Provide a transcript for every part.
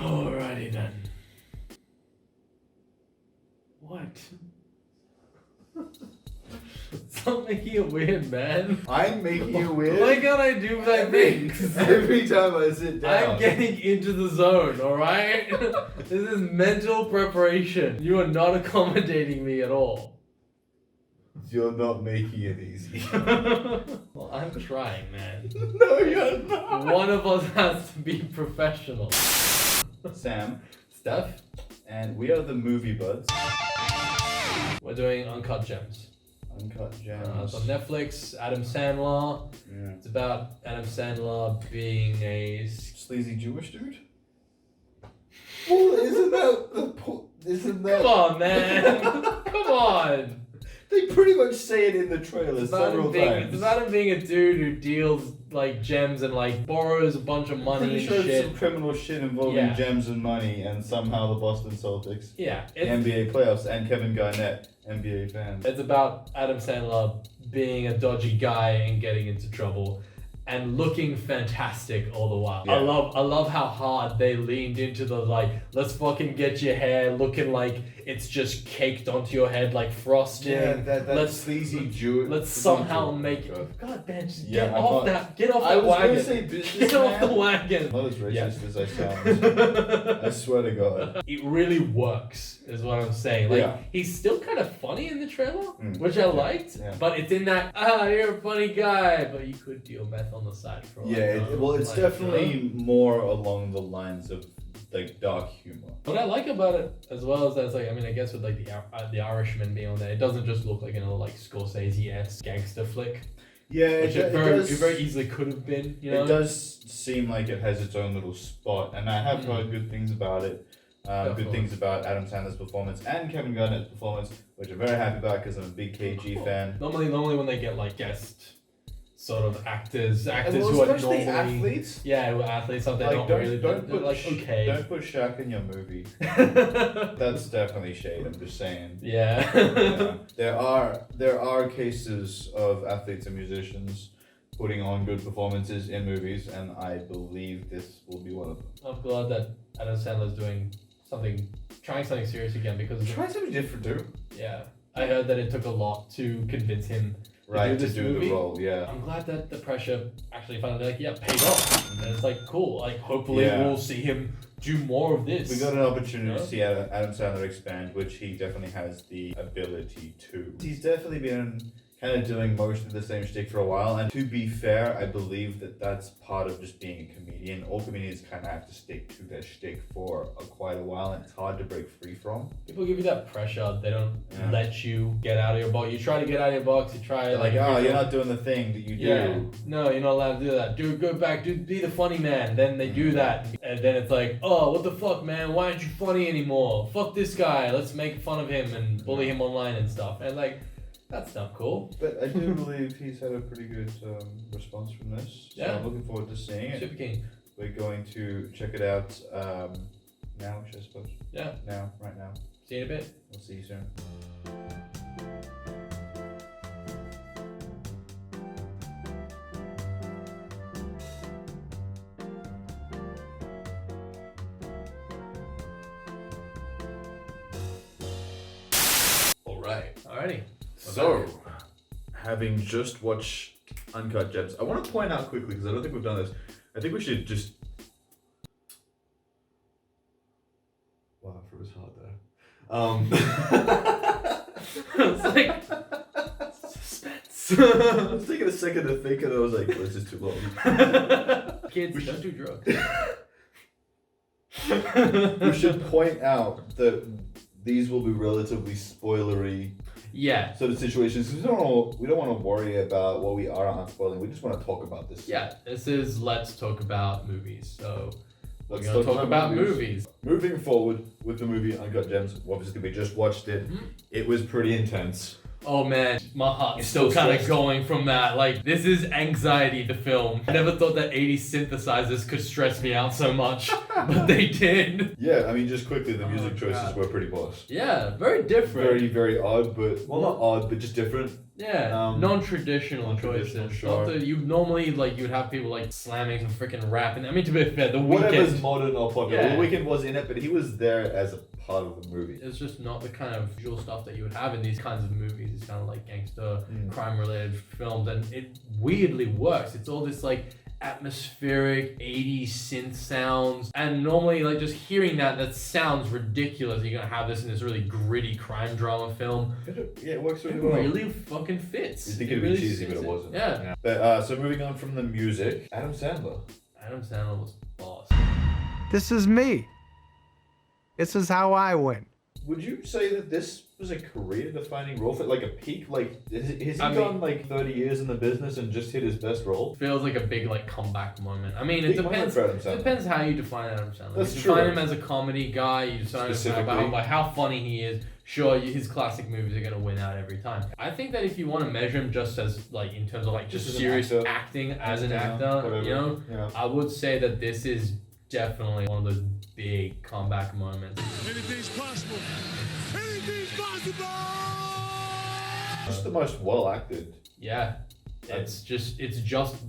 Alrighty then. What? Stop making it weird, man. I'm making it weird. Why can't I do that thing? Every time I sit down. I'm getting into the zone, alright? This is mental preparation. You are not accommodating me at all. You're not making it easy. Well, I'm trying, man. No, you're not. One of us has to be professional. Sam, Steph, and we are the Movie Budz. we're doing Uncut Gems. Uncut Gems. It's on Netflix. Adam Sandler. Yeah. It's about Adam Sandler being a... Sleazy Jewish dude? Well, isn't that the isn't that... Come on, man. Come on. They pretty much say it in the trailer several times. It's about him being a dude who deals like gems and like borrows a bunch of money Pretty and sure shit. some criminal shit involving Yeah. gems and money, and somehow the Boston Celtics, Yeah. the NBA playoffs, and Kevin Garnett, NBA fans. It's about Adam Sandler being a dodgy guy and getting into trouble and looking fantastic all the while. Yeah. I love how hard they leaned into the like, let's fucking get your hair looking like it's just caked onto your head like frosting. Yeah, that let's sleazy Jew. let's somehow make it. God, man, just Yeah, get I'm off not- that. Get off I that was wagon. gonna say business, Get off the man. wagon. Not as racist Yeah. as I sound. I swear to God. It really works, is what I'm saying. Like, Yeah. he's still kind of funny in the trailer, Mm. which I liked, Yeah. but it's in that, you're a funny guy, but you could deal meth on the side for Yeah, it's definitely more along the lines of like dark humor. What I like about it as well is that it's like, I mean, I guess with like the Irishman being on there, it doesn't just look like another like Scorsese-esque gangster flick, Yeah, which it very easily could have been, you know? It does seem like it has its own little spot, and I have heard good things about it. Good things about Adam Sandler's performance and Kevin Garnett's performance, which I'm very happy about because I'm a big KG fan. Normally when they get like guest sort of actors Well, who are especially normally athletes. Yeah, who are athletes, something Like, not don't really. put They're like okay. Don't put Shaq in your movie. That's definitely shade. I'm just saying. Yeah. Yeah. There are cases of athletes and musicians putting on good performances in movies, and I believe this will be one of them. I'm glad that Adam Sandler's trying something serious again because Try something different too. yeah, I heard that it took a lot to convince him Right, to do the role, yeah. I'm glad that the pressure actually finally paid off. And it's like cool. Like hopefully Yeah. we'll see him do more of this. We got an opportunity to Yeah. see Adam Sandler expand, which he definitely has the ability to. He's definitely been kind of doing most of the same shtick for a while, and to be fair, I believe that that's part of just being a comedian. All comedians kind of have to stick to their shtick for quite a while, and it's hard to break free from. People give you that pressure. They don't let you get out of your box. You try to get out of your box. You try They're like, oh, you're not doing the thing that you do. No, you're not allowed to do that. Go back. Be the funny man. Then they do that. And then it's like, oh, what the fuck, man? Why aren't you funny anymore? Fuck this guy. Let's make fun of him and bully him online and stuff. And like, that's not cool. But I do believe he's had a pretty good response from this. So Yeah. I'm looking forward to seeing it. Super keen. We're going to check it out now, I suppose. Yeah. Now, right now. See you in a bit. We'll see you soon. Alrighty. So, having just watched Uncut Gems, I want to point out quickly, because I don't think we've done this, I think we should just... Wow, it was hard there. It's like suspense. I was taking a second to think, and I was like, well, this is too long. Kids, don't do drugs. We should point out that these will be relatively spoilery Yeah. sort of situations. We don't want to worry about what we are or aren't spoiling. We just want to talk about this. Yeah. This is Let's Talk About Movies. So Let's we're going to talk about movies. Moving forward with the movie Uncut Gems, obviously we just watched it. It was pretty intense. Oh man, my heart is still so kind of stressed. going from that. Like, this is Anxiety, the film. I never thought that 80s synthesizers could stress me out so much, but they did. Yeah, I mean, just quickly, the music my choices God. were pretty boss. Yeah, very different. Very, very odd, but, well, not odd, but just different. non-traditional choices. Sure. Not that you normally like you'd have people like slamming some freaking rap. And I mean, to be fair, The whatever's Weeknd, modern or popular. Yeah. The Weeknd was in it, but he was there as a part of the movie. it's just not the kind of visual stuff that you would have in these kinds of movies. It's kind of like gangster, crime-related films, and it weirdly works. It's all this like atmospheric 80s synth sounds, and normally like just hearing that sounds ridiculous. You're gonna have this in this really gritty crime drama film. It works really It well. really fucking fits. You think It it'd be really cheesy, but fits it wasn't. Yeah. But so moving on from the music, Adam Sandler. Adam Sandler was boss. This is me. This is how I win. Would you say that this was a career-defining role for like a peak? Like, has he I gone mean- like 30 years in the business and just hit his best role? Feels like a big like comeback moment. I mean, it Big moment depends. for Adam It Sandler. depends how you define Adam Sandler. That's you true. define him as a comedy guy. You define him Specifically. by how funny he is. Sure, his classic movies are gonna win out every time. I think that if you want to measure him just as like in terms of like just Just as an serious actor. acting as an Yeah, actor, whatever. you know, Yeah. I would say that this is definitely one of those big comeback moments. Anything's possible. Anything's possible. Just the most well-acted. Yeah, it's just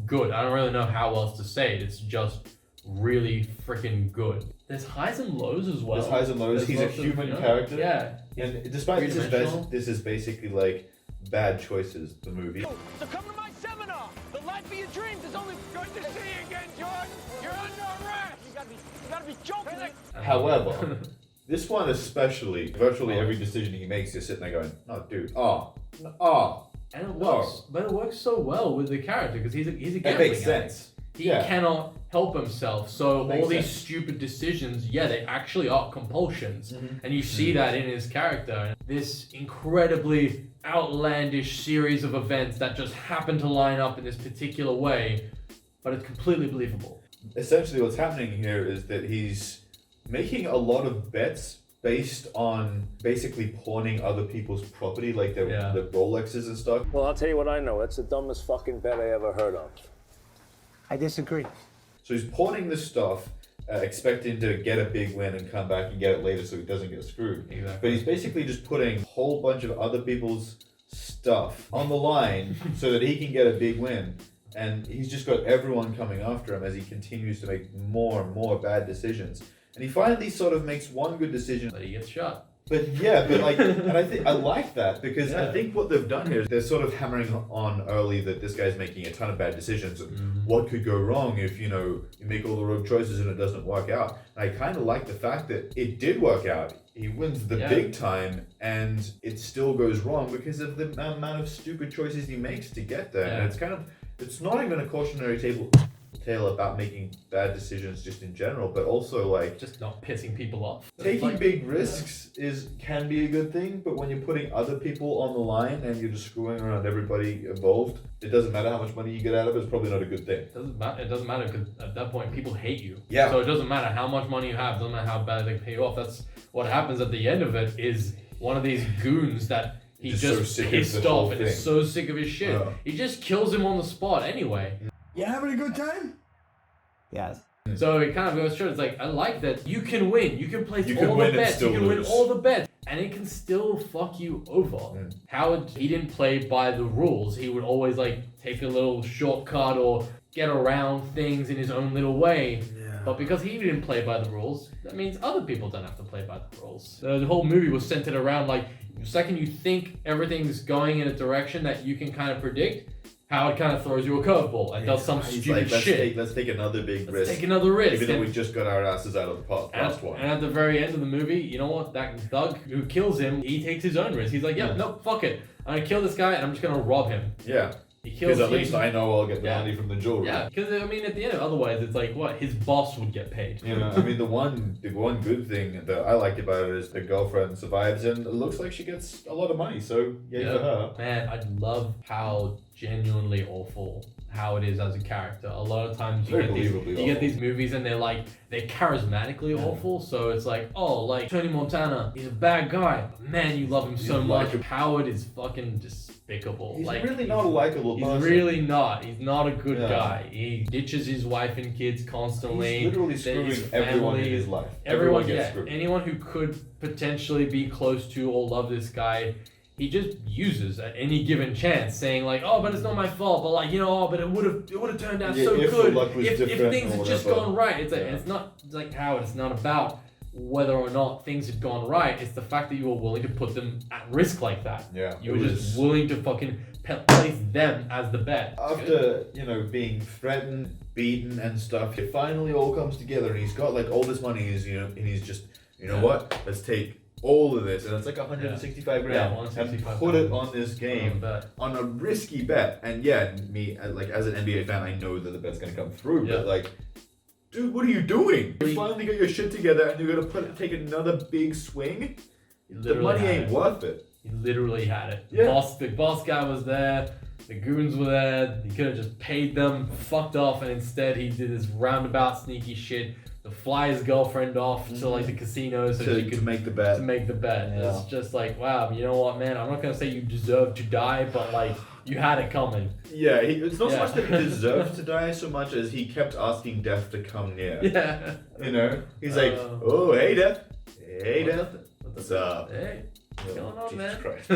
good. I don't really know how else to say it. It's just really freaking good. There's highs and lows as well. There's highs and lows. There's He's a lots of, human you know, character. Yeah. And despite Three-dimensional. this is basically like bad choices, the movie. So come to my seminar. The life of your dreams is only good to see you again, George. You're under arrest. You gotta be joking. However, this one especially, virtually every decision he makes, you're sitting there going, "No, dude, And it works, but it works so well with the character because he's a It gambling makes addict. sense. He Yeah. cannot help himself. So Makes all these sense. stupid decisions, they actually are compulsions, and you see that in his character. This incredibly outlandish series of events that just happen to line up in this particular way, but it's completely believable. Essentially, what's happening here is that he's making a lot of bets based on basically pawning other people's property, like their Rolexes and stuff. Well, I'll tell you what I know. That's the dumbest fucking bet I ever heard of. I disagree. So he's pawning this stuff, expecting to get a big win and come back and get it later so he doesn't get screwed. Exactly. But he's basically just putting a whole bunch of other people's stuff on the line so that he can get a big win. And he's just got everyone coming after him as he continues to make more and more bad decisions. And he finally sort of makes one good decision. But he gets shot. But like, and I think I like that because I think what they've done here is they're sort of hammering on early that this guy's making a ton of bad decisions and what could go wrong if you make all the wrong choices and it doesn't work out. And I kind of like the fact that it did work out. He wins the big time and it still goes wrong because of the amount of stupid choices he makes to get there. And it's not even a cautionary tale about making bad decisions just in general, but also like Just not pissing people off. taking big risks can be a good thing, but when you're putting other people on the line and you're just screwing around everybody involved, it doesn't matter how much money you get out of it, it's probably not a good thing. It doesn't matter because at that point people hate you. Yeah. So it doesn't matter how much money you have. It doesn't matter how bad they pay you off. That's what happens at the end of it. Is one of these goons that he Just just so sick of pissed the whole off and is thing. so sick of his shit. Yeah. He just kills him on the spot anyway. You having a good time? Yes. So it kind of goes straight. It's like, I like that you can win. You can place You can all win the and bets. You still can win lose. all the bets. And it can still fuck you over. Howard, he didn't play by the rules. He would always like take a little shortcut or get around things in his own little way. But because he didn't play by the rules, that means other people don't have to play by the rules. The whole movie was centered around like, the second you think everything's going in a direction that you can kind of predict, Howard kind of throws you a curveball and does some He's stupid like, shit. let's take another big Let's risk. take another risk. Even though And- we just got our asses out of the past one. and at the very end of the movie, you know what? That thug who kills him, he takes his own risk. He's like, no, fuck it. I'm gonna kill this guy and I'm just gonna rob him. Yeah. He kills Because at least him. I know I'll get the Yeah. money from the jewelry. Yeah, because I mean, at the end, otherwise, it's like what his boss would get paid. You know, I mean, the one good thing that I liked about it is the girlfriend survives and it looks like she gets a lot of money. So yay for her. Man, I love how genuinely awful Howard is as a character. A lot of times you Very get these, believably you get awful. these movies and they're charismatically awful. So it's like, oh, like Tony Montana, he's a bad guy. But man, you love him so You much. like him. Howard is fucking despicable. He's like, really not a likable He's person. really not. He's not a good Yeah. guy. He ditches his wife and kids constantly. He's literally His screwing everyone in family- his life. Everyone, gets yeah. screwed. Anyone who could potentially be close to or love this guy, he just uses at any given chance, saying like, "Oh, but it's not my fault." But like, but it would have turned out so if the good luck was if different things or had just whatever. gone right. It's like Yeah. it's not like Howard. It's not about whether or not things had gone right. It's the fact that you were willing to put them at risk like that. Yeah, You it were was- just willing to fucking place them as the bet. After, being threatened, beaten and stuff, it finally all comes together and he's got like all this money, and he's just, what? Let's take all of this, and it's like 165 grand, and put it on this game, on a risky bet. And me, like as an NBA fan, I know that the bet's gonna come through, but like, dude, what are you doing? You finally got your shit together and you're gonna take another big swing? The money ain't worth it. He literally had it. Yeah. The boss guy was there. The goons were there. He could have just paid them, fucked off, and instead he did this roundabout sneaky shit to fly his girlfriend off to like the casino so she could to make the bet. Yeah. It's just like, wow, you know what, man? I'm not gonna say you deserve to die, but like you had it coming. Yeah, it's not so much that he deserved to die so much as he kept asking Death to come near. Yeah. He's like, oh, hey, Death. Hey, Death. What's up? Hey, what's going on, Jesus man? Christ.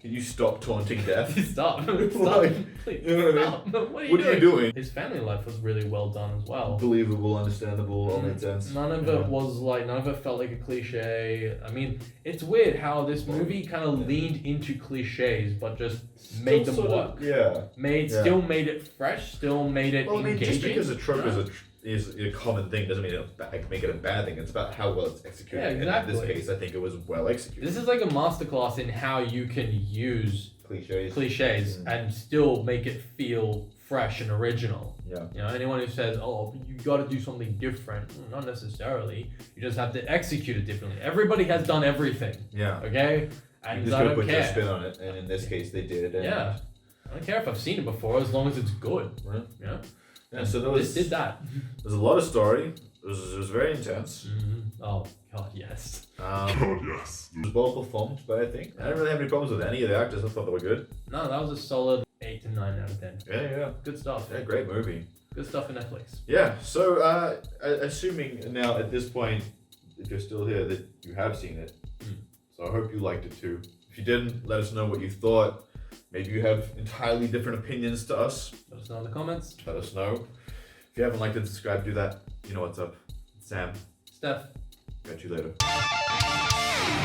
Can you stop taunting Death? Stop. Like, Please, you know what I mean? stop. What are you doing? His family life was really well done as well. Believable, understandable, all made sense. None of it felt like a cliche. I mean, it's weird how this movie kind of leaned into cliches, but just made them work. Still made it fresh, still made it engaging. Just because a trope is a common thing doesn't mean make it a bad thing. It's about how well it's executed. Yeah, exactly. And in this case, I think it was well executed. This is like a masterclass in how you can use cliches and still make it feel fresh and original. Yeah. Anyone who says, "Oh, you got to do something different," not necessarily. You just have to execute it differently. Everybody has done everything. Yeah. Okay. And You just I gotta don't put your care. spin on it, and in this case, they did. And Yeah. I don't care if I've seen it before, as long as it's good. Right. Yeah. Yeah. So This did that. There's a lot of story. It was very intense. Oh God, yes. It was well performed, but I think I didn't really have any problems with any of the actors. I thought they were good. No, that was a solid 8 to 9 out of 10. Yeah. Good stuff. Yeah, great movie. Good stuff for Netflix. Yeah. So, assuming now at this point, if you're still here, that you have seen it. So I hope you liked it too. If you didn't, let us know what you thought. Maybe you have entirely different opinions to us. Let us know in the comments. Let us know. If you haven't liked and subscribed, do that. You know what's up. Sam. Steph. Catch you later.